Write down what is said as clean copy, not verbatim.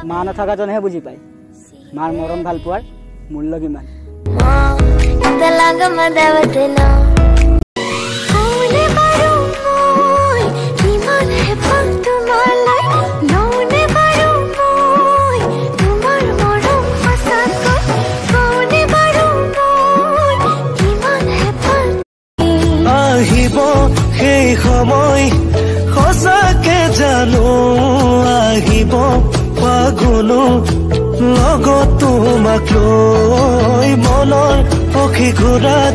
মা নথকাজনেহে বুজি পায় মাৰ মৰম ভাল পোৱাৰ মূল্য কিমান। আহিব সেই সময় সঁচাকে জানো আহিব ফাগুনো লগত তোমাক লৈ মনৰ পক্ষী ঘূৰাত